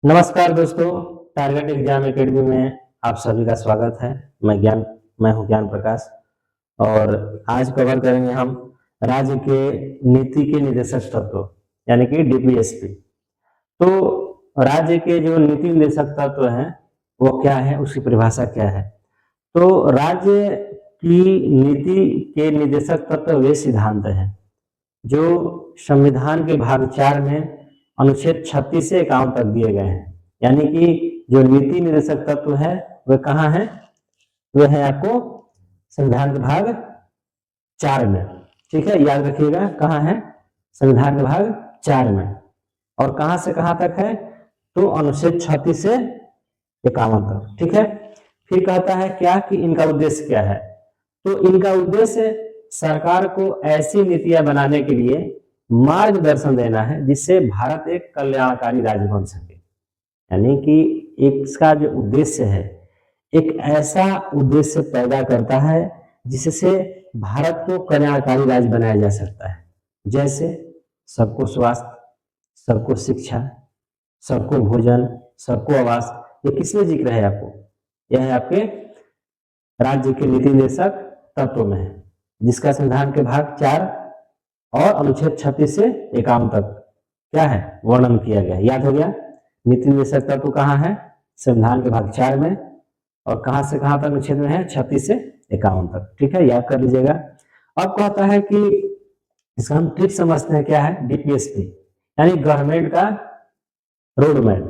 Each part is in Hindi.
नमस्कार दोस्तों, टारगेट एग्जाम एकेडमी में आप सभी का स्वागत है। मैं हूं ज्ञान प्रकाश और आज कवर करेंगे हम राज्य के नीति के निर्देशक तत्व यानी कि डीपीएसपी। तो राज्य के जो नीति निर्देशक तत्व हैं वो क्या है, उसकी परिभाषा क्या है। तो राज्य की नीति के निर्देशक तत्व वे सिद्धांत हैं जो संविधान के भाग 4 में अनुच्छेद 36 से 51 तक दिए गए हैं। यानी कि जो नीति निर्देशक तत्व है वह कहाँ है, वह है आपको संविधान के भाग 4 में। ठीक है, याद रखिएगा कहाँ है, संविधान के भाग 4 में। और कहाँ से कहाँ तक है, तो अनुच्छेद 36 से 51 तक। ठीक है, फिर कहता है क्या कि इनका उद्देश्य क्या है। तो इनका उद्देश्य सरकार को ऐसी नीतियां बनाने के लिए मार्गदर्शन देना है जिससे भारत एक कल्याणकारी राज्य बन सके। यानी कि इसका जो उद्देश्य है, एक ऐसा उद्देश्य पैदा करता है जिससे भारत को कल्याणकारी राज्य बनाया जा सकता है। जैसे सबको स्वास्थ्य, सबको शिक्षा, सबको भोजन, सबको आवास। ये किसमें जिक्र है आपको, यह है आपके राज्य के नीति निर्देशक तत्व में है, जिसका संविधान के भाग 4 और अनुच्छेद 36 से 51 तक क्या है, वर्णन किया गया। याद हो गया, नीति निर्देशक तत्व कहाँ है, संविधान के भाग 4 में, और कहां से कहां तक अनुच्छेद में है, 36 से 51 तक। ठीक है, याद कर लीजिएगा। अब कहता है कि इसका हम ट्रिक समझते हैं, क्या है डीपीएसपी, यानी गवर्नमेंट का रोड मैप।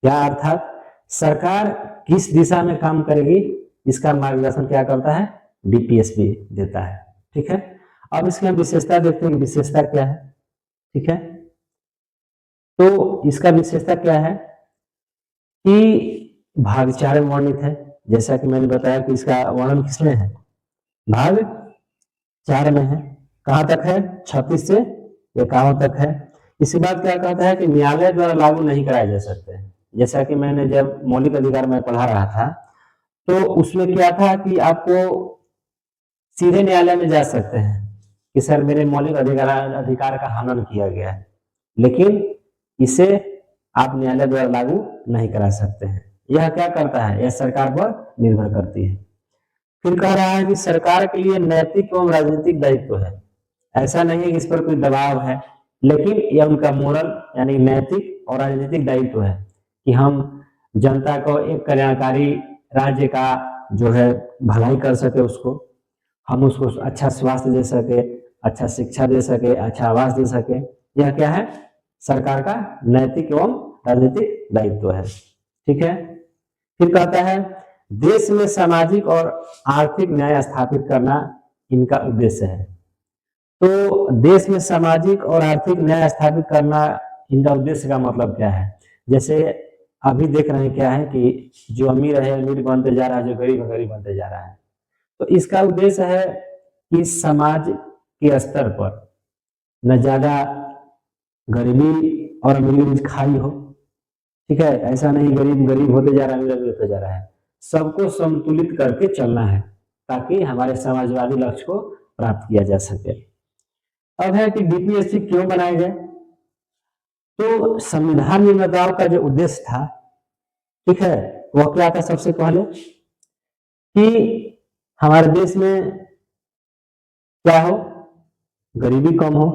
क्या अर्थात सरकार किस दिशा में काम करेगी, इसका मार्गदर्शन क्या करता है, डीपीएसपी देता है। ठीक है, अब इसकी हम विशेषता देखते हैं, विशेषता क्या है। ठीक है, तो इसका विशेषता क्या है कि भाग 4 में वर्णित है। जैसा कि मैंने बताया कि इसका वर्णन किसमें है, भाग 4 में है। कहां तक है, 36 से 51 तक है। इसके बाद क्या कहता है कि न्यायालय द्वारा लागू नहीं कराए जा सकते हैं। जैसा कि मैंने जब मौलिक अधिकार में पढ़ा रहा था तो उसमें क्या था कि आपको सीधे न्यायालय में जा सकते हैं कि सर मेरे मौलिक अधिकार का हनन किया गया है, लेकिन इसे आप न्यायालय द्वारा लागू नहीं करा सकते हैं। यह क्या करता है, यह सरकार पर निर्भर करती है। फिर कह रहा है कि सरकार के लिए नैतिक एवं राजनीतिक दायित्व है। ऐसा नहीं है कि इस पर कोई दबाव है, लेकिन यह उनका मोरल यानी नैतिक और राजनीतिक दायित्व है कि हम जनता को एक कल्याणकारी राज्य का जो है भलाई कर सके, उसको हम उसको अच्छा स्वास्थ्य दे सके, अच्छा शिक्षा दे सके, अच्छा आवास दे सके। यह क्या है, सरकार का नैतिक एवं राजनीतिक दायित्व है। ठीक है, फिर कहता है देश में सामाजिक और आर्थिक न्याय स्थापित करना इनका उद्देश्य है। तो देश में सामाजिक और आर्थिक न्याय स्थापित करना इनका उद्देश्य का मतलब क्या है। जैसे अभी देख रहे हैं क्या है कि जो अमीर है अमीर बनते जा रहा है, जो गरीब है गरीब बनते जा रहा है। तो इसका उद्देश्य है कि समाज के स्तर पर न ज्यादा गरीबी और अमीरी में खाई हो। ठीक है, ऐसा नहीं गरीब गरीब होते जा रहा है, अमीर अमीर होते जा रहा है। सबको संतुलित करके चलना है ताकि हमारे समाजवादी लक्ष्य को प्राप्त किया जा सके। अब है कि डीपीएससी क्यों बनाए गए। तो संविधान निर्माताओं का जो उद्देश्य था, ठीक है, वह क्या था, सबसे पहले कि हमारे देश में क्या हो, गरीबी कम हो।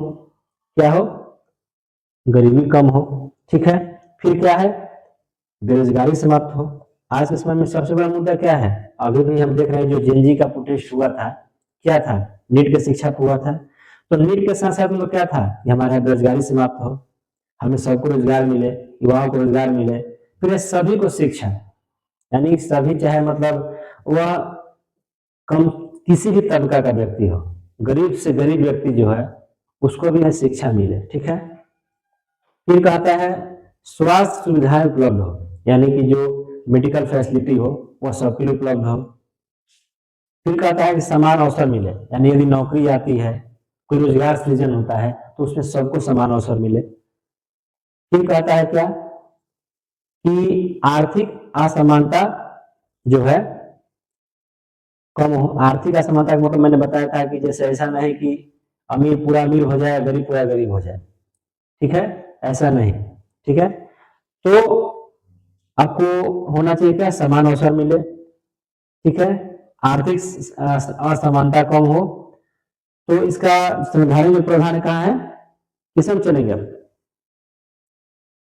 क्या हो, गरीबी कम हो। ठीक है, फिर क्या है, बेरोजगारी समाप्त हो। आज के समय में सबसे बड़ा मुद्दा क्या है, अभी भी हम देख रहे हैं जो जेनजी का प्रोटेस्ट हुआ था, क्या था, नीट की शिक्षा हुआ था। तो नीट के साथ साथ में क्या था कि हमारे यहाँ बेरोजगारी समाप्त हो, हमें सबको रोजगार मिले, युवाओं को रोजगार मिले, फिर सभी को शिक्षा, यानी सभी चाहे मतलब वह कम किसी भी तबका का व्यक्ति हो, गरीब से गरीब व्यक्ति जो है उसको भी शिक्षा मिले। ठीक है, फिर कहता है स्वास्थ्य सुविधाएं उपलब्ध हो, यानी कि जो मेडिकल फैसिलिटी हो वह सबके लिए उपलब्ध हो। फिर कहता है कि समान अवसर मिले, यानी यदि नौकरी आती है, कोई रोजगार सृजन होता है तो उसमें सबको समान अवसर मिले। फिर कहता है क्या कि आर्थिक असमानता जो है कम हो। आर्थिक असमानता का मतलब मैंने बताया था कि जैसे ऐसा नहीं कि अमीर पूरा अमीर हो जाए, गरीब पूरा गरीब हो जाए। ठीक है, ऐसा नहीं। ठीक है, तो आपको होना चाहिए क्या, समान अवसर मिले, ठीक है, आर्थिक असमानता कम हो। तो इसका संवैधानिक में प्रावधान कहाँ है, किसमें चलेंगे अब,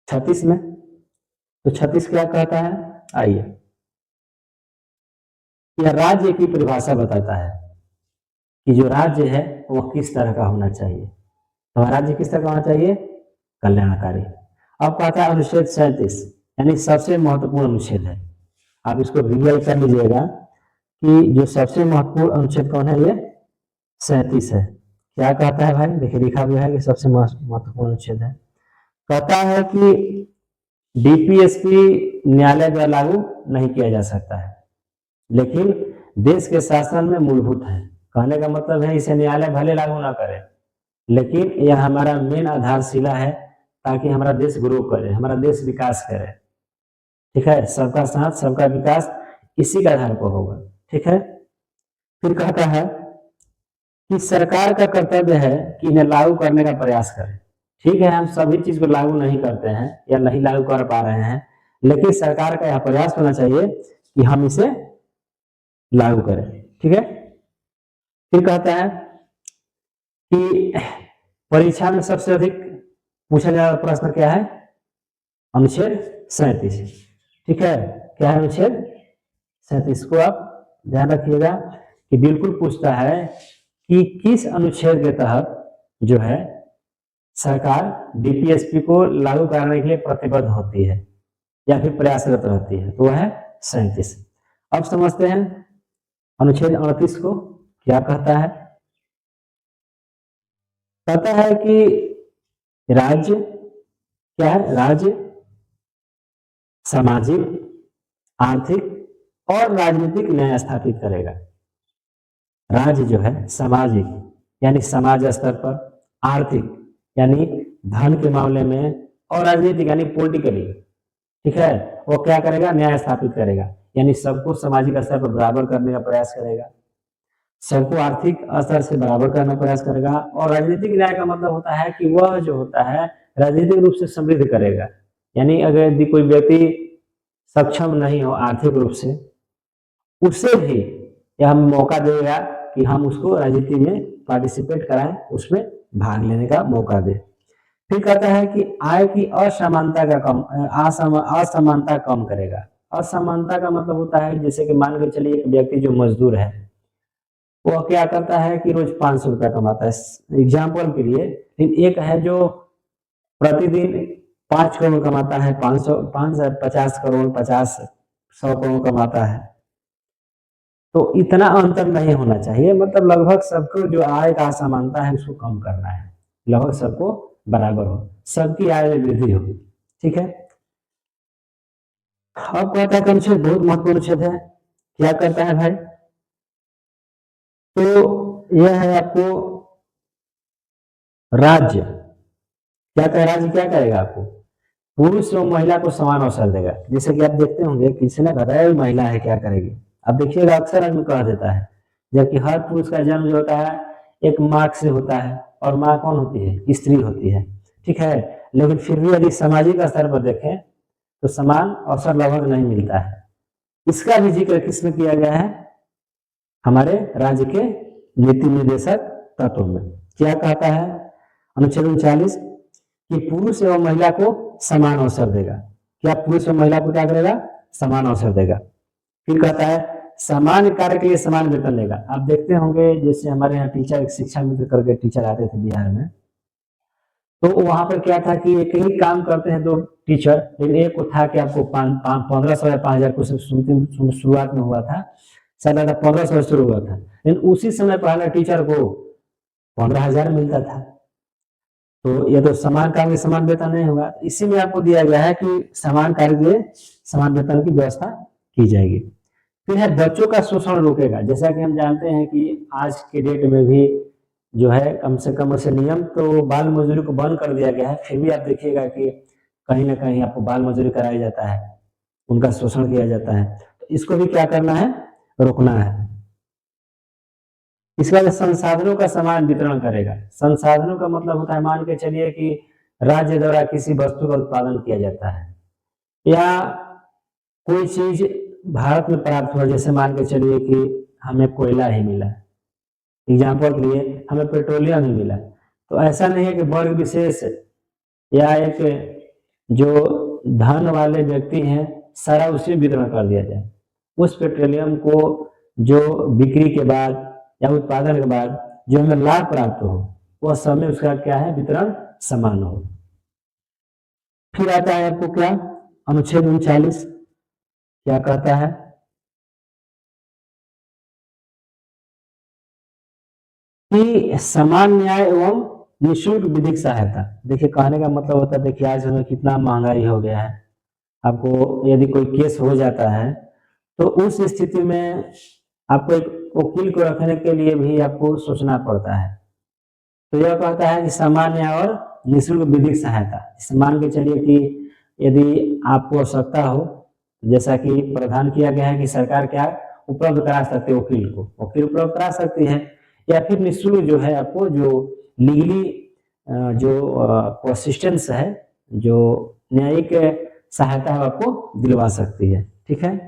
36 में। तो 36 क्या कहता है, आइए, यह राज्य की परिभाषा बताता है कि जो राज्य है वो किस तरह का होना चाहिए। तो राज्य किस तरह का होना चाहिए, कल्याणकारी। अब कहता है अनुच्छेद 37, यानी सबसे महत्वपूर्ण अनुच्छेद है। आप इसको रिविजन कर लीजिएगा कि जो सबसे महत्वपूर्ण अनुच्छेद कौन है, ये 37 है। क्या कहता है भाई, देखिए लिखा भी है कि सबसे महत्वपूर्ण अनुच्छेद है। कहता है कि डीपीएसपी न्यायालय द्वारा लागू नहीं किया जा सकता है, लेकिन देश के शासन में मूलभूत है। कहने का मतलब है इसे न्यायालय भले लागू ना करे, लेकिन यह हमारा मेन आधारशिला है, ताकि हमारा देश ग्रो करे, हमारा देश विकास करे, ठीक है। सबका साथ सबका विकास इसी के आधार पर होगा, ठीक है। फिर कहता है कि सरकार का कर्तव्य है कि इन्हें लागू करने का प्रयास करें। ठीक है, हम सभी चीज को लागू नहीं करते हैं या नहीं लागू कर पा रहे हैं, लेकिन सरकार का यह प्रयास होना चाहिए कि हम इसे लागू करें, ठीक है। फिर कहता है कि परीक्षा में सबसे अधिक पूछा जाने वाला प्रश्न क्या है, अनुच्छेद 37, ठीक है। क्या है, अनुच्छेद 37 को आप ध्यान रखिएगा कि बिल्कुल पूछता है कि किस अनुच्छेद के तहत जो है सरकार डीपीएसपी को लागू करने के लिए प्रतिबद्ध होती है या फिर प्रयासरत रहती है, तो वह है 37। अब समझते हैं अनुच्छेद 38 को क्या कहता है। कहता है कि राज्य क्या है, राज्य सामाजिक, आर्थिक और राजनीतिक न्याय स्थापित करेगा। राज्य जो है सामाजिक यानी समाज स्तर पर, आर्थिक यानी धन के मामले में, और राजनीतिक यानी पॉलिटिकली, ठीक है, वो क्या करेगा, न्याय स्थापित करेगा, यानी सबको सामाजिक स्तर पर बराबर करने का प्रयास करेगा, सबको आर्थिक स्तर से बराबर करने का प्रयास करेगा। और राजनीतिक न्याय का मतलब होता है कि वह जो होता है राजनीतिक रूप से समृद्ध करेगा, यानी अगर यदि कोई व्यक्ति सक्षम नहीं हो आर्थिक रूप से, उसे भी यह मौका देगा कि हम उसको राजनीति में पार्टिसिपेट कराएं, उसमें भाग लेने का मौका दे। फिर कहता है कि आय की असमानता का असमानता कम करेगा। असमानता का मतलब होता है जैसे कि मान के चलिए एक व्यक्ति जो मजदूर है वो क्या करता है कि रोज 500 रुपया कमाता है एग्जाम्पल के लिए, लेकिन एक है जो प्रतिदिन 5 करोड़ कमाता है, 50 करोड़ 100 करोड़ कमाता है। तो इतना अंतर नहीं होना चाहिए, मतलब लगभग सबको जो आय का असमानता है उसको कम करना है, लगभग सबको बराबर हो, सबकी आय में वृद्धि हो, ठीक है। अब कहता है अनुच्छेद बहुत महत्वपूर्ण अनुच्छेद है, क्या करता है भाई, तो यह है आपको राज्य क्या कह, राज्य क्या करेगा, आपको पुरुष और महिला को समान अवसर देगा। जैसे कि आप देखते होंगे किसी ने बताया महिला है क्या करेगी, अब देखिएगा अक्सर आदमी कह देता है, जबकि हर पुरुष का जन्म जो होता है एक माँ से होता है, और माँ कौन होती है, स्त्री होती है, ठीक है। लेकिन फिर भी यदि सामाजिक स्तर पर देखें तो समान अवसर लगभग नहीं मिलता है। इसका भी जिक्र किसमें किया गया है, हमारे राज्य के नीति निर्देशक तत्वों में। क्या कहता है अनुच्छेद 39 कि पुरुष एवं महिला को समान अवसर देगा। क्या पुरुष और महिला को क्या करेगा, समान अवसर देगा। फिर कहता है समान कार्य के लिए समान वेतन देगा। आप देखते होंगे जैसे हमारे यहाँ टीचर, शिक्षा मित्र करके टीचर आते थे बिहार में, तो वहां पर क्या था कि एक ही काम करते हैं दो टीचर, लेकिन एक को था कि आपको 1500 या 5000 को शुरुआत में हुआ था, शायद 1500 शुरू हुआ था, लेकिन उसी समय पहले टीचर को 15,000 मिलता था। तो ये तो समान कार्य समान वेतन नहीं होगा, इसी में आपको दिया गया है कि समान कार्य के लिए समान वेतन की व्यवस्था की जाएगी। फिर है बच्चों का शोषण रोकेगा। जैसा कि हम जानते हैं कि आज के डेट में भी जो है कम से कम ऐसे नियम तो बाल मजदूरी को बंद कर दिया गया है, फिर भी आप देखिएगा कि कहीं ना कहीं आपको बाल मजदूरी कराया जाता है, उनका शोषण किया जाता है। तो इसको भी क्या करना है, रोकना है। इसके बाद संसाधनों का समान वितरण करेगा। संसाधनों का मतलब होता है मान के चलिए कि राज्य द्वारा किसी वस्तु का उत्पादन किया जाता है, या कोई चीज भारत में प्राप्त हुआ, जैसे मान के चलिए कि हमें कोयला ही मिला, एग्जाम्पल के लिए हमें पेट्रोलियम ही मिला, तो ऐसा नहीं है कि वर्ग विशेष या एक जो धन वाले व्यक्ति हैं सारा उसी वितरण कर दिया जाए। उस पेट्रोलियम को जो बिक्री के बाद या उत्पादन के बाद जो हमें लाभ प्राप्त हो, वह सब में उसका क्या है, वितरण समान हो। फिर आता है आपको क्या, अनुच्छेद 39 क्या कहता है, कि समान न्याय एवं निःशुल्क विधिक सहायता। देखिए कहने का मतलब होता है, देखिए आज हमें कितना महंगाई हो गया है, आपको यदि कोई केस हो जाता है तो उस स्थिति में आपको एक वकील को रखने के लिए भी आपको सोचना पड़ता है। तो यह कहता है कि सामान्य और निःशुल्क विधिक सहायता। जैसे मान के चलिए कि यदि आपको आवश्यकता हो, जैसा कि प्रावधान किया गया है कि सरकार क्या उपलब्ध करा सकती है, वकील को वकील उपलब्ध करा सकती है, या फिर निःशुल्क जो है आपको जो लीगली जो असिस्टेंस है, जो न्यायिक सहायता है आपको दिलवा सकती है। ठीक है,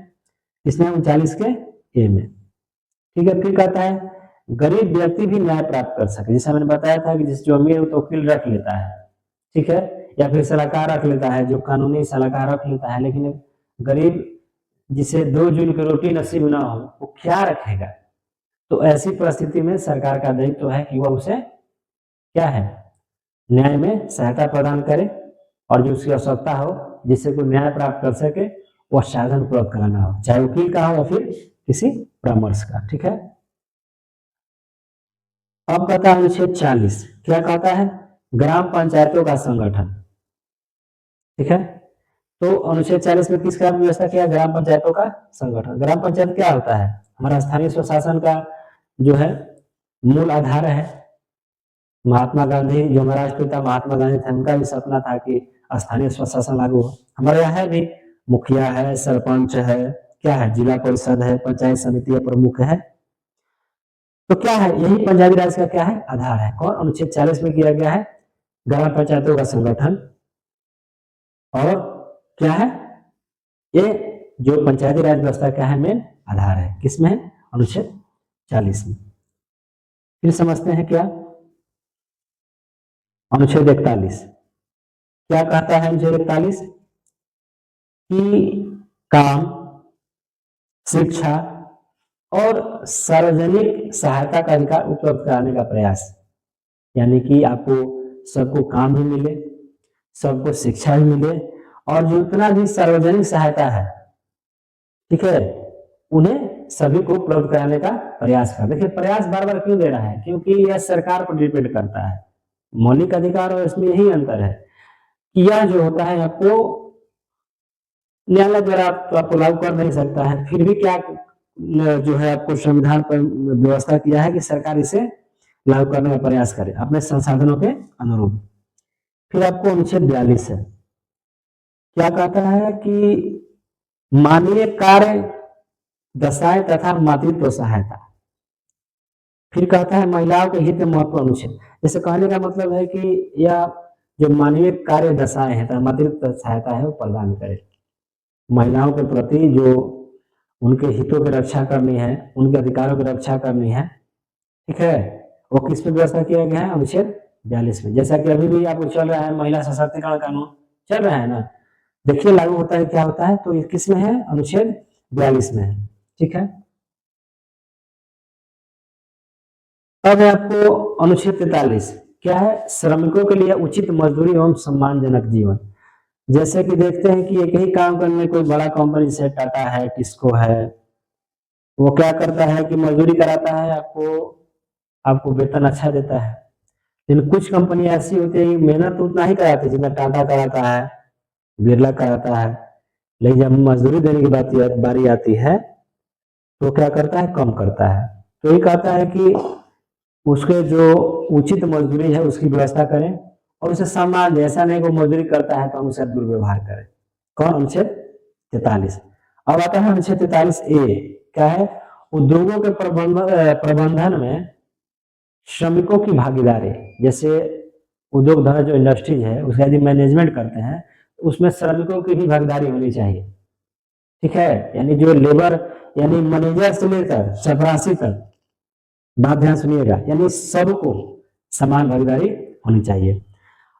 इसमें 39 के ए में। ठीक है, फिर कहता है गरीब व्यक्ति भी न्याय प्राप्त कर सके। जैसा मैंने बताया था कि जिस जो अमीर है तो वकील रख लेता है, ठीक है, या फिर सलाहकार रख लेता है, जो कानूनी सलाहकार रख लेता है, लेकिन गरीब जिसे 2 जून की रोटी नसीब ना हो वो क्या रखेगा। तो ऐसी परिस्थिति में सरकार का दायित्व है कि वह उसे क्या है, न्याय में सहायता प्रदान करे, और जो उसकी आवश्यकता हो जिससे कोई न्याय प्राप्त कर सके वह साधन उपलब्ध कराना हो, चाहे वकील का हो या फिर किसी परामर्श का। ठीक है, अब कहता है अनुच्छेद 40 क्या कहता है, ग्राम पंचायतों का संगठन। ठीक है, तो अनुच्छेद 40 में किसका व्यवस्था किया, ग्राम पंचायतों का संगठन। ग्राम पंचायत क्या होता है, हमारा स्थानीय स्वशासन का जो है मूल आधार है। महात्मा गांधी, जो हमारे राष्ट्रपिता महात्मा गांधी थे, उनका भी सपना था कि स्थानीय स्वशासन लागू हो। हमारे यहाँ है भी, मुखिया है, सरपंच है, क्या है, जिला परिषद है, पंचायत समिति प्रमुख है। तो क्या है, यही पंजाबी राज का क्या है, आधार है। कौन, अनुच्छेद 40 में किया गया है, ग्राम पंचायतों का संगठन। और क्या है, ये जो पंचायती राज व्यवस्था क्या है, मेन आधार है। किसमें है, अनुच्छेद 40 में। फिर समझते हैं क्या, अनुच्छेद 41 क्या कहता है। अनुच्छेद 41 कि काम, शिक्षा और सार्वजनिक सहायता का अधिकार उपलब्ध कराने का प्रयास, यानी कि आपको सबको काम भी मिले, सबको शिक्षा भी मिले, और जितना भी सार्वजनिक सहायता है, ठीक है, उन्हें सभी को उपलब्ध कराने का प्रयास कर। देखिए प्रयास बार बार क्यों दे रहा है, क्योंकि यह सरकार पर डिपेंड करता है। मौलिक अधिकार और इसमें यही अंतर है कि यह जो होता है आपको न्यायालय द्वारा आपको लागू कर नहीं सकता है, फिर भी क्या जो है आपको संविधान पर व्यवस्था किया है कि सरकार इसे लागू करने का प्रयास करे अपने संसाधनों के अनुरूप। फिर आपको अनुच्छेद 42 है, क्या कहता है कि मानवीय कार्य, दशाएं तथा मातृत्व सहायता। फिर कहता है महिलाओं के हित में महत्वपूर्ण अनुच्छेद। जैसे कहने का मतलब है कि यह जो मानवीय कार्य दशाएं है, मातृत्व सहायता है, वो प्रदान करे। महिलाओं के प्रति जो उनके हितों की रक्षा करनी है, उनके अधिकारों की रक्षा करनी है, ठीक है, वो किस पे व्यवस्था किया गया है, अनुच्छेद 42 में। जैसा कि अभी भी आपको चल रहा है महिला सशक्तिकरण कानून चल रहा है ना, देखिए लागू होता है क्या होता है, तो ये किस में है, अनुच्छेद 42 में है। ठीक है, अब है आपको अनुच्छेद 43 क्या है, श्रमिकों के लिए उचित मजदूरी एवं सम्मानजनक जीवन। जैसे कि देखते हैं कि एक ही काम करने में कोई बड़ा कंपनी जैसे टाटा है, टिस्को है, वो क्या करता है कि मजदूरी कराता है, आपको आपको वेतन अच्छा देता है। लेकिन कुछ कंपनी ऐसी होती है कि मेहनत उतना ही कराती है जितना टाटा कराता है, बिरला कराता है, लेकिन जब मजदूरी देने की बारी आती है तो क्या करता है, कम करता है। तो ये कहता है कि उसके जो उचित मजदूरी है उसकी व्यवस्था करें और उसे सम्मान दे, ऐसा नहीं को मजदूरी करता है तो हम उसे दुर्व्यवहार करें। कौन, अनुच्छेद 43। अब आता है अनुच्छेद 43 ए, क्या है, उद्योगों के प्रबंधन में श्रमिकों की भागीदारी। जैसे उद्योग धंधा जो इंडस्ट्रीज है उसका यदि मैनेजमेंट करते हैं उसमें श्रमिकों की भी भागीदारी होनी चाहिए, ठीक है। यानी जो लेबर, यानी मैनेजर से लेकर चपरासी तक, बात ध्यान सुनिएगा, यानी सबको समान भागीदारी होनी चाहिए।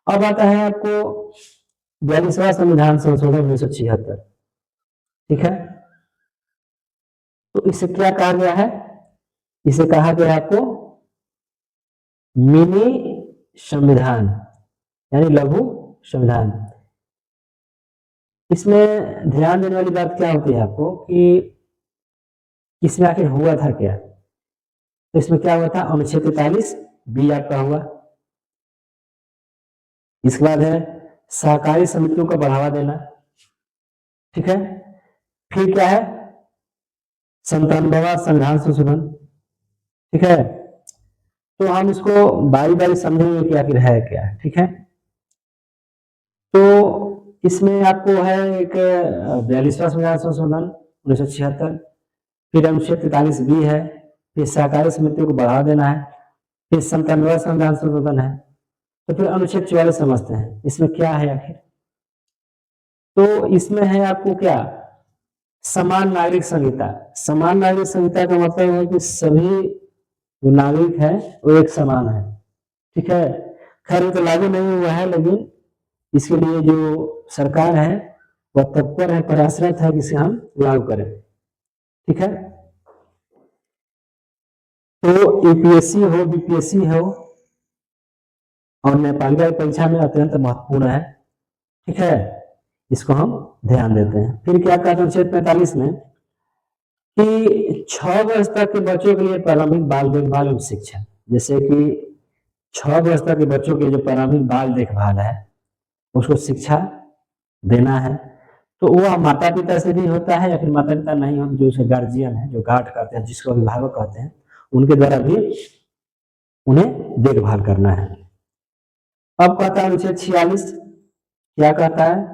अब आता है आपको 42वां संविधान संशोधन 1976, ठीक है। तो इसे क्या कहा गया है? इसे कहा गया आपको मिनी संविधान, यानी लघु संविधान। इसमें ध्यान देने वाली बात क्या होती है आपको कि इसमें आखिर हुआ था क्या? तो इसमें क्या हुआ था? अनुच्छेद 43 बी आपका हुआ। इसके बाद है सहकारी समितियों को बढ़ावा देना, ठीक है। फिर क्या है? 97वां संविधान संशोधन, ठीक है। तो हम इसको बारी बारी समझेंगे कि आखिर है क्या, ठीक है। तो इसमें आपको है एक 42वां संविधान संशोधन 1976, फिर अनुच्छेद 43 बी है, फिर सहकारी समितियों को बढ़ावा देना है, फिर 97वां संविधान संशोधन है। तो फिर अनुच्छेद 44 समझते हैं, इसमें क्या है आखिर? तो इसमें है आपको क्या? समान नागरिक संहिता। समान नागरिक संहिता का मतलब है कि सभी जो नागरिक है वो एक समान है, ठीक है। खैर तो लागू नहीं हुआ है, लेकिन इसके लिए जो सरकार है वह तत्पर है, प्रयासरत है कि इसे हम लागू करें, ठीक है। तो यूपीएससी हो, बीपीएससी हो और नेपालिका की परीक्षा में अत्यंत महत्वपूर्ण है, ठीक है। इसको हम ध्यान देते हैं। फिर क्या कहते हैं अनुच्छेद 45 में कि 6 वर्ष तक के बच्चों के लिए प्रारंभिक बाल देखभाल एवं शिक्षा, जैसे कि 6 वर्ष तक के बच्चों के जो प्रारंभिक बाल देखभाल है उसको शिक्षा देना है। तो वह माता पिता से भी होता है, या फिर माता पिता नहीं हो जो उसे गार्जियन है, जो गार्ड कहते हैं, जिसको अभिभावक कहते हैं, उनके द्वारा भी उन्हें देखभाल करना है। अब कहता है अनुच्छेद 46, क्या कहता है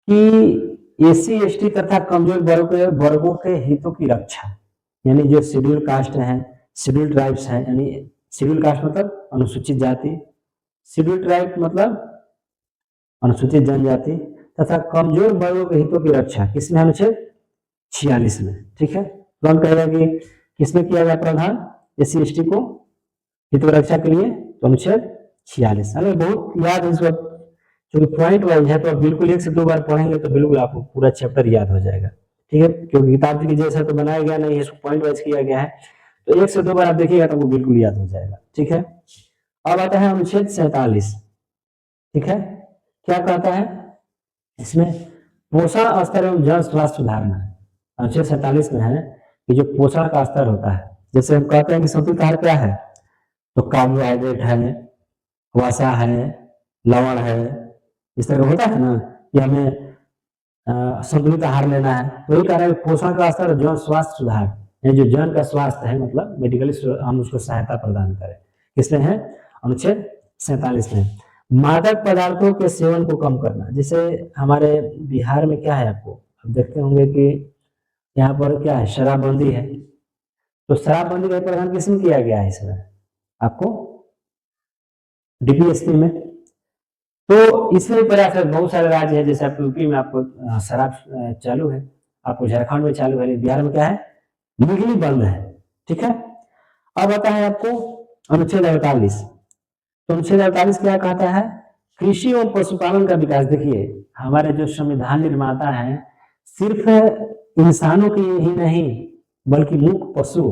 कि एससी एसटी तथा कमजोर वर्गों के हितों की रक्षा, यानी जो शेड्यूल कास्ट है, शेड्यूल ट्राइब्स है, यानी शेड्यूल कास्ट मतलब अनुसूचित जाति, शेड्यूल ट्राइब मतलब अनुसूचित जनजाति, तथा कमजोर वर्गों के हितों की रक्षा किसमें? अनुच्छेद 46 में, ठीक है। कौन कहेगा कि किसमें किया गया प्रावधान एससी एसटी को हित रक्षा के लिए? तो अनुच्छेद 46। अरे बहुत याद है इसको, क्योंकि पॉइंट वाइज है, तो आप बिल्कुल 1 से 2 बार पढ़ेंगे तो बिल्कुल आपको पूरा चैप्टर याद हो जाएगा, ठीक है। क्योंकि किताब के जैसा तो बनाया गया नहीं है, इसको पॉइंट वाइज किया गया है, तो 1 से 2 बार आप देखिएगा तो आपको बिल्कुल याद हो जाएगा, ठीक है। अब आता है अनुच्छेद 47, ठीक है। क्या कहता है इसमें? पोषण स्तर एवं जन स्वास्थ्य सुधारना। अनुच्छेद 47 में है कि जो पोषण का स्तर होता है, जैसे हम कहते हैं कि संतुलित आहार क्या है, तो कार्बोहाइड्रेट है, वसा है, लवण है, इस तरह होता है ना कि हमें संतुलित आहार लेना है। वही कह रहे हैं पोषण का स्तर, जन स्वास्थ्य सुधार, जो जन का स्वास्थ्य है, मतलब मेडिकली हम उसको सहायता प्रदान करें, किसमें है? अनुच्छेद 47 में। मादक पदार्थों के सेवन को कम करना, जैसे हमारे बिहार में क्या है, आपको आप देखते होंगे कि यहाँ पर क्या है, शराबबंदी है। तो शराबबंदी का प्रावधान किसमें किया गया है? इसमें आपको डीपीएसपी में। तो इसमें प्रयास है, बहुत सारे राज्य है, जैसे आपको यूपी में आपको शराब चालू है, आपको झारखंड में चालू है, बिहार में क्या है? लीगली बंद है, ठीक है। अब आता है आपको अनुच्छेद 48। तो अनुच्छेद 48 क्या कहता है? कृषि एवं पशुपालन का विकास। देखिए हमारे जो संविधान निर्माता है सिर्फ इंसानों के ही नहीं बल्कि मुख्य पशु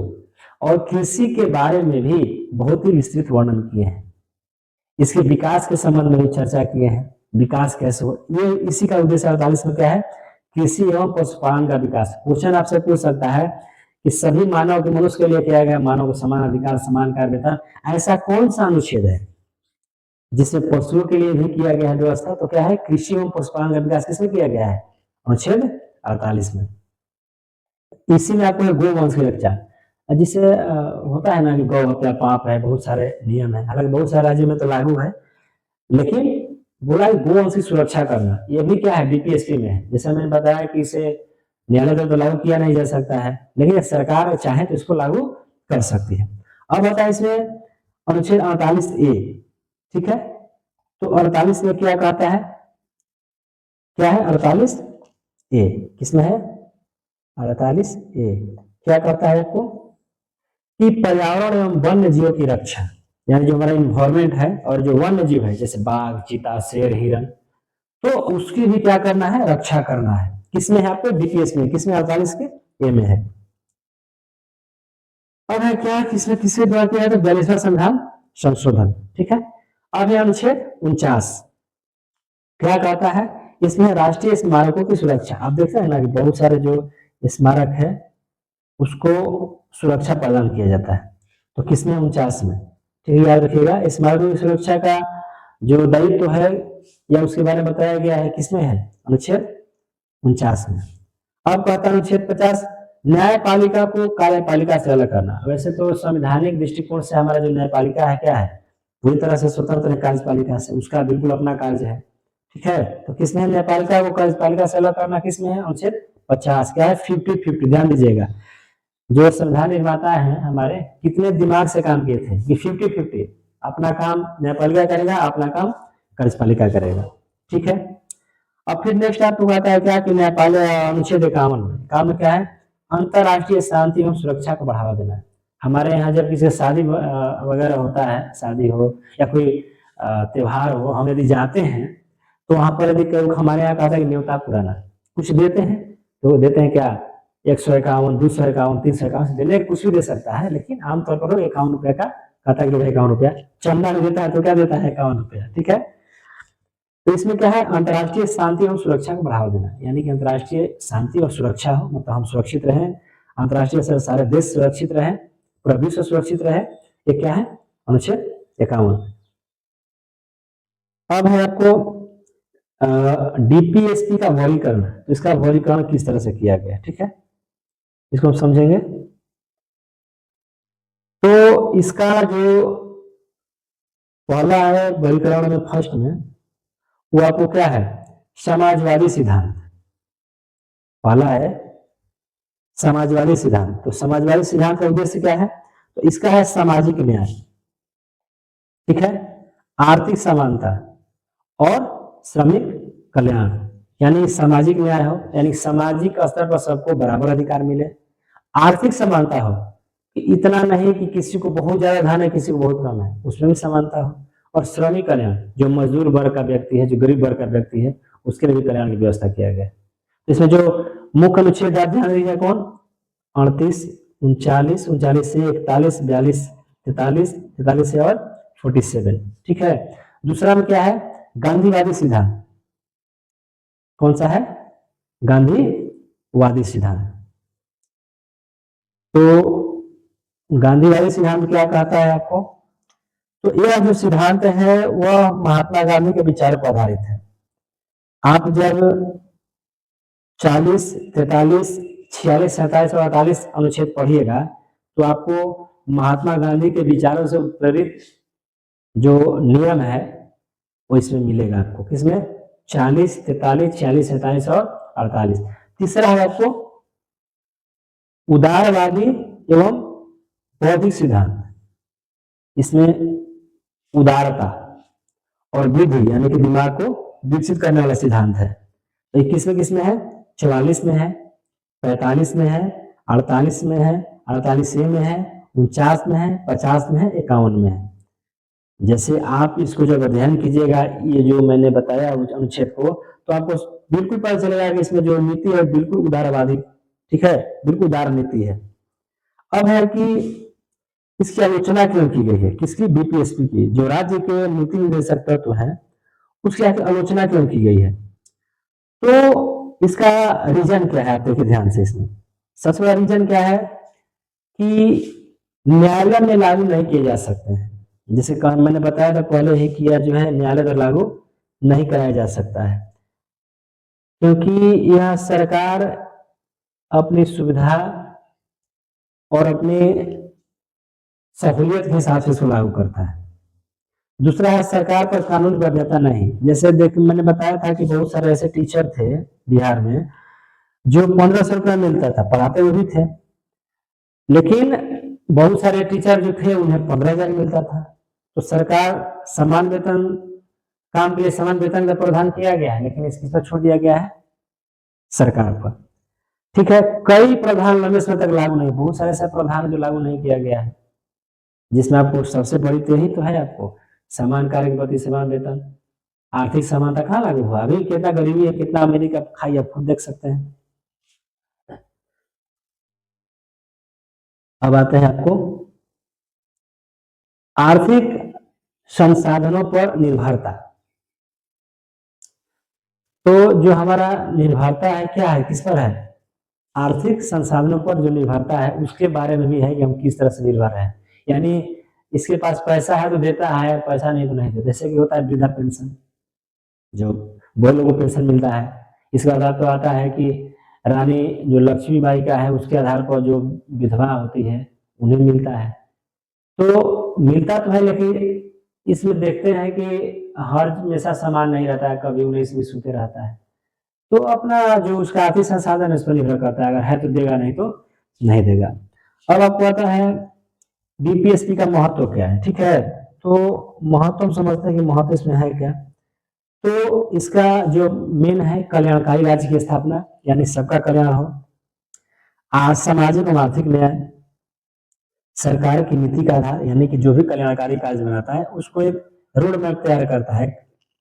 और कृषि के बारे में भी बहुत ही विस्तृत वर्णन किए हैं, इसके विकास के संबंध में भी चर्चा किए हैं, विकास कैसे हो, ये इसी का उद्देश्य 48 में क्या है? कृषि एवं पशुपालन का विकास। क्वेश्चन आपसे पूछ सकता है कि सभी मानव के मनुष्य के लिए किया गया, मानव को समान अधिकार समान कार्य वेतन, ऐसा कौन सा अनुच्छेद है जिसमें पशुओं के लिए भी किया गया है व्यवस्था? तो क्या है? कृषि एवं पशुपालन का विकास किसमें किया गया है? अनुच्छेद 48 में। इसी में आपको गौवंश की रक्षा, जिससे होता है ना कि गौ हत्या पाप है, बहुत सारे नियम है, हालांकि बहुत सारे राज्यों में तो लागू है, लेकिन बोला गौवंश की सुरक्षा करना, ये भी क्या है? बीपीएसपी में है। जैसे मैंने बताया कि इसे न्यायालय द्वारा तो लागू किया नहीं जा सकता है, लेकिन सरकार चाहे तो इसको लागू कर सकती है। अब आता है इसमें अनुच्छेद 48A, ठीक है। तो 48 में क्या कहता है क्या है 48A, किसमें है 48A। क्या कहता है आपको कि पर्यावरण एवं वन्य जीवों की रक्षा, यानी जो हमारा इन्वायरमेंट है और जो वन्य जीव है जैसे बाघ, चीता, शेर, हिरन, तो उसकी भी क्या करना है, रक्षा करना है। किसमें है आपको, डीपीएस में, किसमें 48 के ए में है। अब है क्या, किसमें किसके द्वारा किया है, तो 42वां संविधान संशोधन, ठीक है। अब है अनुच्छेद 49, क्या कहता है, इसमें राष्ट्रीय स्मारकों की सुरक्षा। आप देखते हैं ना कि बहुत सारे जो स्मारक है उसको सुरक्षा प्रदान किया जाता है, तो किसमें 49 में, ठीक है, याद रखिएगा। स्मारकों की सुरक्षा का जो दायित्व है या उसके बारे में बताया गया है, किसमें है, अनुच्छेद 49 में। अब कहता है अनुच्छेद 50, न्यायपालिका को कार्यपालिका से अलग करना। वैसे तो संवैधानिक दृष्टिकोण से हमारा जो न्यायपालिका है क्या है, पूरी तरह से स्वतंत्र है कार्यपालिका से, उसका बिल्कुल अपना कार्य है, ठीक है। तो किसमें है, न्यायपालिका को कार्यपालिका से अलग करना, किसमें है, अनुच्छेद 50। क्या है, 50-50, ध्यान दीजिएगा। जो संविधान निर्माता है हमारे, कितने दिमाग से काम किए थे कि 50-50, अपना काम न्यायपालिका करेगा, अपना काम कार्यपालिका करेगा, ठीक है। अब फिर नेक्स्ट आपको कहता है क्या कि न्यायपालिका अनुच्छेद 51 में काम क्या है, अंतरराष्ट्रीय शांति एवं सुरक्षा को बढ़ावा देना है। हमारे यहाँ जब किसी शादी वगैरह होता है, शादी हो या कोई त्योहार हो, हम यदि जाते हैं तो वहां पर यदि हमारे यहाँ कहता है कि न्योता पुराना कुछ देते हैं, तो वो देते हैं क्या, 151, 251, 351 देने कुछ भी दे सकता है, लेकिन आमतौर पर 51 रुपए का कहता है कि 51 रुपया चंदा नहीं देता है, तो क्या देता है, 51 रुपया, ठीक है। तो इसमें क्या है, अंतर्राष्ट्रीय शांति और सुरक्षा को बढ़ावा देना, यानी कि अंतर्राष्ट्रीय शांति और सुरक्षा हो, मतलब हम सुरक्षित रहें, अंतर्राष्ट्रीय सारे देश सुरक्षित रहें, पूरा विश्व सुरक्षित रहे, ये क्या है, अनुच्छेद 51। अब है आपको डीपीएसपी का वर्गीकरण, तो इसका वर्गीकरण किस तरह से किया गया, ठीक है, इसको हम समझेंगे। तो इसका जो पहला है वर्गीकरण में, फर्स्ट में, वो आपको क्या है, समाजवादी सिद्धांत। पहला है समाजवादी सिद्धांत। तो समाजवादी सिद्धांत का उद्देश्य क्या है, तो इसका है सामाजिक न्याय, ठीक है, आर्थिक समानता और श्रमिक कल्याण, यानी सामाजिक न्याय हो, यानी सामाजिक स्तर पर सबको बराबर अधिकार मिले, आर्थिक समानता हो कि इतना नहीं कि किसी को बहुत ज्यादा धन है, किसी को बहुत कम है, उसमें भी समानता हो, और श्रमिक कल्याण, जो मजदूर वर्ग का व्यक्ति है, जो गरीब वर्ग का व्यक्ति है, उसके लिए भी कल्याण की व्यवस्था किया गया है। इसमें जो मुख्य अनुच्छेद आप ध्यान दीजिए, कौन, 38, 39, 39 से 41, 42, 43, 43 से और 47, ठीक है। दूसरा में क्या है, गांधीवादी सिद्धांत। कौन सा है, गांधीवादी सिद्धांत। तो गांधीवादी सिद्धांत क्या कहता है आपको, तो यह जो सिद्धांत है वह महात्मा गांधी के विचार पर आधारित है। आप जब 40, 43, 46, 47 और 48 अनुच्छेद पढ़िएगा तो आपको महात्मा गांधी के विचारों से प्रेरित जो नियम है वो इसमें मिलेगा आपको, किसमें, 40, 43, 46, 47 और 48। तीसरा है आपको उदारवादी एवं बौद्धिक सिद्धांत। इसमें उदारता और बुद्धि यानी कि दिमाग को विकसित करने वाला सिद्धांत है। तो 21 में किसमें है, 44 में है, 45 में है, 48 में है, 48 में है, 49 में है, 50 में है, 51 में है। जैसे आप इसको जब अध्ययन कीजिएगा, ये जो मैंने बताया अनुच्छेद को, तो आपको बिल्कुल पता चलेगा कि इसमें जो नीति है बिल्कुल उदारवादी, ठीक है, बिल्कुल उदार नीति है। अब है कि इसकी आलोचना क्यों की गई है, किसकी, बीपीएसपी की, जो राज्य के नीति निर्देशक तत्व है उसकी आलोचना क्यों की गई है। तो इसका रीजन क्या है, आप देखिए ध्यान से, इसमें सबसे बड़ा रीजन क्या है कि न्यायालय में लागू नहीं किए जा सकते हैं। जैसे मैंने बताया था पहले ही कि यह जो है न्यायालय पर लागू नहीं कराया जा सकता है, क्योंकि यह सरकार अपनी सुविधा और अपनी सहूलियत के हिसाब से इसको लागू करता है। दूसरा है सरकार पर कानून की वैधता नहीं। जैसे देख मैंने बताया था कि बहुत सारे ऐसे टीचर थे बिहार में जो 1500 रुपया मिलता था, पढ़ाते हुए भी थे, लेकिन बहुत सारे टीचर जो थे उन्हें 15,000 मिलता था। तो सरकार समान वेतन काम के लिए समान वेतन का प्रावधान किया गया है, लेकिन इसकी पर छोड़ दिया गया है सरकार पर। ठीक है, कई प्रावधान लंबे समय तक लागू नहीं, बहुत सारे ऐसे प्रावधान जो लागू नहीं किया गया है, जिसमें आपको सबसे बड़ी तो यही तो है, आपको समान कार्य के प्रति समान वेतन, आर्थिक समानता कहाँ लागू हुआ? अभी कितना गरीबी है, कितना अमीरी का खाई, आप खुद देख सकते हैं। अब आते हैं आपको आर्थिक संसाधनों पर निर्भरता। तो जो हमारा निर्भरता है क्या है, किस पर है? आर्थिक संसाधनों पर जो निर्भरता है उसके बारे में भी है कि हम किस तरह से निर्भर हैं। यानी इसके पास पैसा है तो देता है, पैसा नहीं तो नहीं देता। जैसे कि होता है वृद्धा पेंशन, जो बहुत लोगों को पेंशन मिलता है। इसका आधार तो आता है कि रानी जो लक्ष्मीबाई का है उसके आधार पर जो विधवा होती है उन्हें मिलता है। तो मिलता तो है, लेकिन इसमें देखते हैं कि हर हमेशा समान नहीं रहता है, कभी 19-20 रुपये रहता है। तो अपना जो उसका आर्थिक संसाधन है उस पर निर्भर करता है, अगर है तो देगा, नहीं तो नहीं देगा। अब आपको आता है बीपीएसपी का महत्व क्या है। ठीक है, तो महत्व हम समझते हैं कि महत्व इसमें है क्या। तो इसका जो मेन है कल्याणकारी राज्य की स्थापना, यानी सबका कल्याण हो, आज सामाजिक और आर्थिक न्याय, सरकार की नीति का आधार, यानी कि जो भी कल्याणकारी कार्य बनाता है उसको एक रोड मैप तैयार करता है,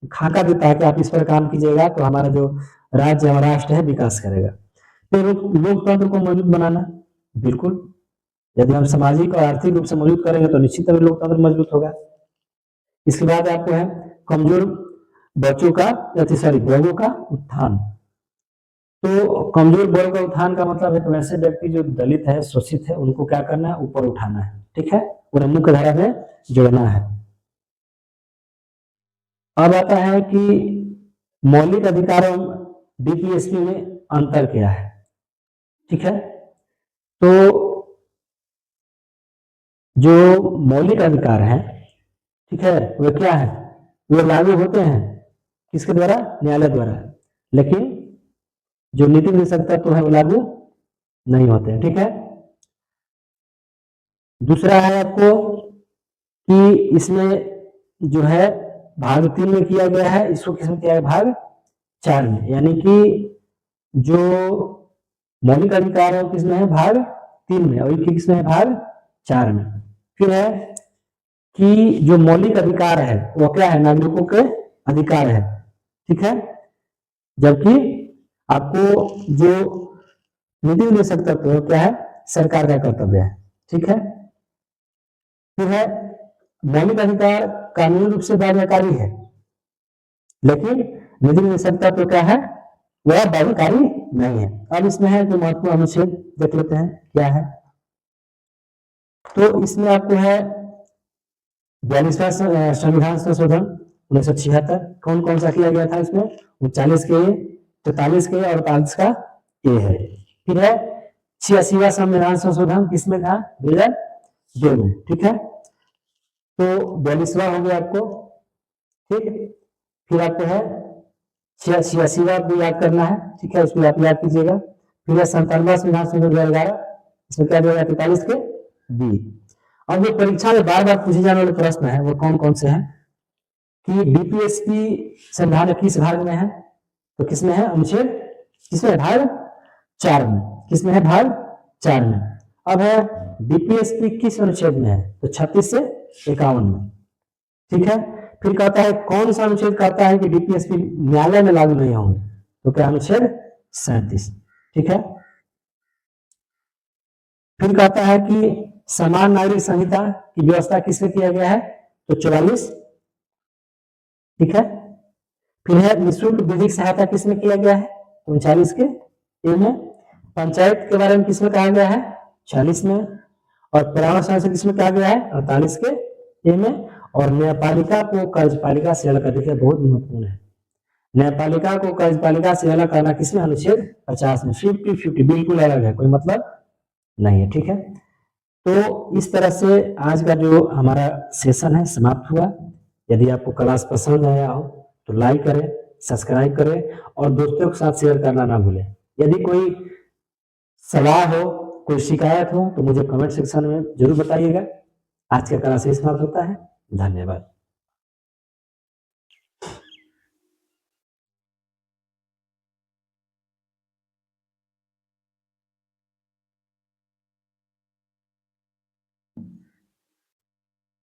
खाका देता है कि आप इस पर काम कीजिएगा तो हमारा जो राज्य और राष्ट्र है विकास करेगा। फिर लोकतंत्र को मजबूत बनाना, बिल्कुल, यदि हम सामाजिक और आर्थिक रूप से मजबूत करेंगे तो निश्चित तौर लोकतंत्र मजबूत होगा। इसके बाद आपको है कमजोर बच्चों का सॉरी वर्गों का उत्थान। तो कमजोर वर्ग का उत्थान का मतलब है कि वैसे व्यक्ति जो दलित है, शोषित है, उनको क्या करना है? ऊपर उठाना है। ठीक है, उन्हें मुख्य धारा में जोड़ना है। अब आता है कि मौलिक अधिकारों डीपीएसपी में अंतर क्या है। ठीक है, तो जो मौलिक अधिकार है, ठीक है, वे क्या है? वे लागू होते हैं किसके द्वारा? न्यायालय द्वारा। लेकिन जो नीति निषेध तत्व है वो लागू नहीं होते हैं। ठीक है, दूसरा है आपको कि इसमें जो है भाग 3 में किया गया है, इसको किसमें किया है? भाग 4 में। यानी कि जो मौलिक अधिकार है किसमें है? भाग 3 में, और ये किसमें है? भाग 4 में। फिर है कि जो मौलिक अधिकार है वो क्या है? नागरिकों के अधिकार है। ठीक है, जबकि आपको जो नीति निषेध तत्व है क्या है? सरकार का कर्तव्य है। ठीक है, फिर है मौलिक अधिकार कानूनी रूप से बाध्यकारी है, लेकिन नीति निषेध तत्व क्या है? वह बाध्यकारी नहीं है। अब इसमें है जो महत्वपूर्ण अनुच्छेद देख लेते हैं क्या है। तो इसमें आपको है 42वां संविधान संशोधन 1976, कौन कौन सा किया गया था इसमें? 39 के, 43 के और 45 का ए है। फिर है 86वां संविधान संशोधन किसमें था? 2002 में। ठीक है, तो 42वां हो गया आपको। ठीक, फिर आपको है 86वां भी याद करना है। ठीक है, उसको आप याद कीजिएगा। फिर है 97वां संविधान संशोधन 2011, इसमें क्या दिया गया? 43 के बी। अब जो परीक्षा में बार बार पूछे जाने वाले प्रश्न है वो कौन कौन से हैं कि डीपीएसपी संविधान किस भाग में है? तो किसमें है? अनुच्छेद किसमें? भाग 4 में। किसमें है? भाग 4 में। अब है डीपीएसपी किस अनुच्छेद में है? तो 36 से 51 में। ठीक है, फिर कहता है कौन सा अनुच्छेद कहता है कि डीपीएसपी न्यायालय में लागू नहीं होंगे? तो क्या? अनुच्छेद 37। ठीक है, फिर कहता है कि समान नागरिक संहिता की व्यवस्था किसमें किया गया है? तो 44। ठीक है, फिर है निःशुल्क विधिक सहायता किसमें किया गया है? 39 के ए में। पंचायत के बारे में किसमें कहा गया है? 40 में। और पर्यावरण संरक्षण किसमें कहा गया है? 48 के ए में। और न्यायपालिका को कार्यपालिका से अलग कर, देखिए बहुत महत्वपूर्ण है, न्यायपालिका को कार्यपालिका से अलग करना किसमें? अनुच्छेद 50 में। 50-50 बिल्कुल अलग है, कोई मतलब नहीं है। ठीक है, तो इस तरह से आज का जो हमारा सेशन है समाप्त हुआ। यदि आपको क्लास पसंद आया हो तो लाइक करें, सब्सक्राइब करें और दोस्तों के साथ शेयर करना ना भूलें। यदि कोई सलाह हो, कोई शिकायत हो तो मुझे कमेंट सेक्शन में जरूर बताइएगा। आज का क्लास समाप्त होता है। धन्यवाद।